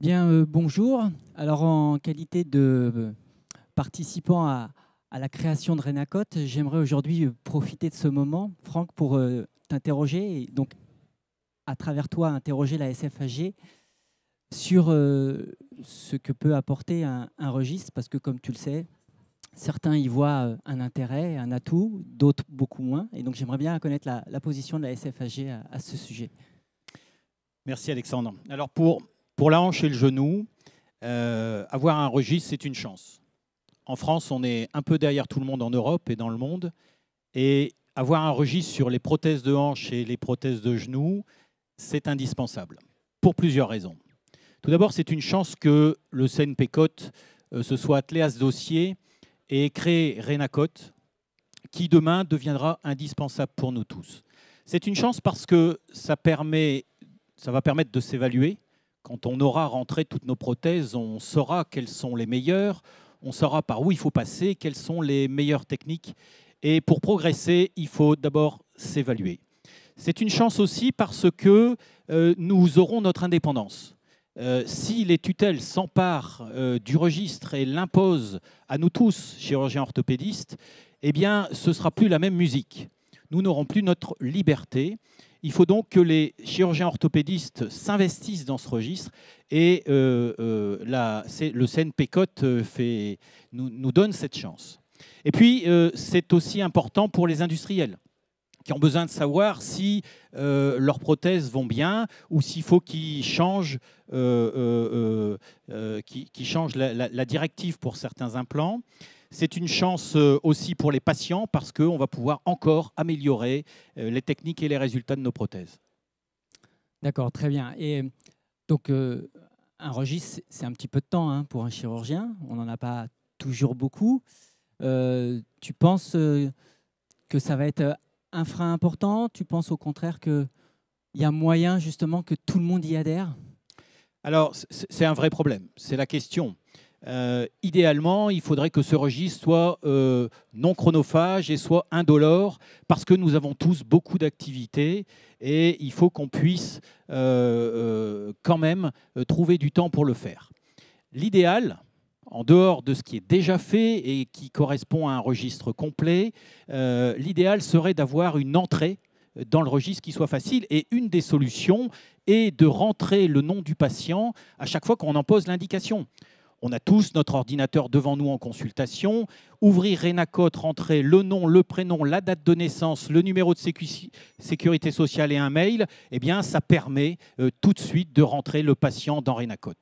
Bien, bonjour. Alors, en qualité de participant à la création de Renacot, j'aimerais aujourd'hui profiter de ce moment, Franck, pour t'interroger, et donc à travers toi interroger la SFAG sur ce que peut apporter un registre, parce que comme tu le sais, certains y voient un intérêt, un atout, d'autres beaucoup moins. Et donc j'aimerais bien connaître la position de la SFAG à ce sujet. Merci Alexandre. Alors pour la hanche et le genou, avoir un registre, c'est une chance. En France, on est un peu derrière tout le monde en Europe et dans le monde. Et avoir un registre sur les prothèses de hanche et les prothèses de genou, c'est indispensable, pour plusieurs raisons. Tout d'abord, c'est une chance que le CNPCOT se soit attelé à ce dossier et créé Renacot, qui demain deviendra indispensable pour nous tous. C'est une chance parce que ça va permettre de s'évaluer. Quand on aura rentré toutes nos prothèses, on saura quelles sont les meilleures, on saura par où il faut passer, quelles sont les meilleures techniques. Et pour progresser, il faut d'abord s'évaluer. C'est une chance aussi parce que nous aurons notre indépendance. Si les tutelles s'emparent du registre et l'imposent à nous tous, chirurgiens orthopédistes, eh bien, ce ne sera plus la même musique. Nous n'aurons plus notre liberté. Il faut donc que les chirurgiens orthopédistes s'investissent dans ce registre et le CNPCOT nous donne cette chance. Et puis, c'est aussi important pour les industriels qui ont besoin de savoir si leurs prothèses vont bien ou s'il faut qu'ils changent, la directive pour certains implants. C'est une chance aussi pour les patients parce qu'on va pouvoir encore améliorer les techniques et les résultats de nos prothèses. D'accord, très bien. Et donc, un registre, c'est un petit peu de temps hein, pour un chirurgien. On n'en a pas toujours beaucoup. Tu penses que ça va être un frein important? Tu penses au contraire qu'il y a moyen justement que tout le monde y adhère? Alors, c'est un vrai problème. C'est la question. Idéalement, il faudrait que ce registre soit non chronophage et soit indolore parce que nous avons tous beaucoup d'activités et il faut qu'on puisse quand même trouver du temps pour le faire. L'idéal, en dehors de ce qui est déjà fait et qui correspond à un registre complet, l'idéal serait d'avoir une entrée dans le registre qui soit facile. Et une des solutions est de rentrer le nom du patient à chaque fois qu'on en pose l'indication. On a tous notre ordinateur devant nous en consultation. Ouvrir Renacot, rentrer le nom, le prénom, la date de naissance, le numéro de sécurité sociale et un mail, eh bien, ça permet tout de suite de rentrer le patient dans Renacot.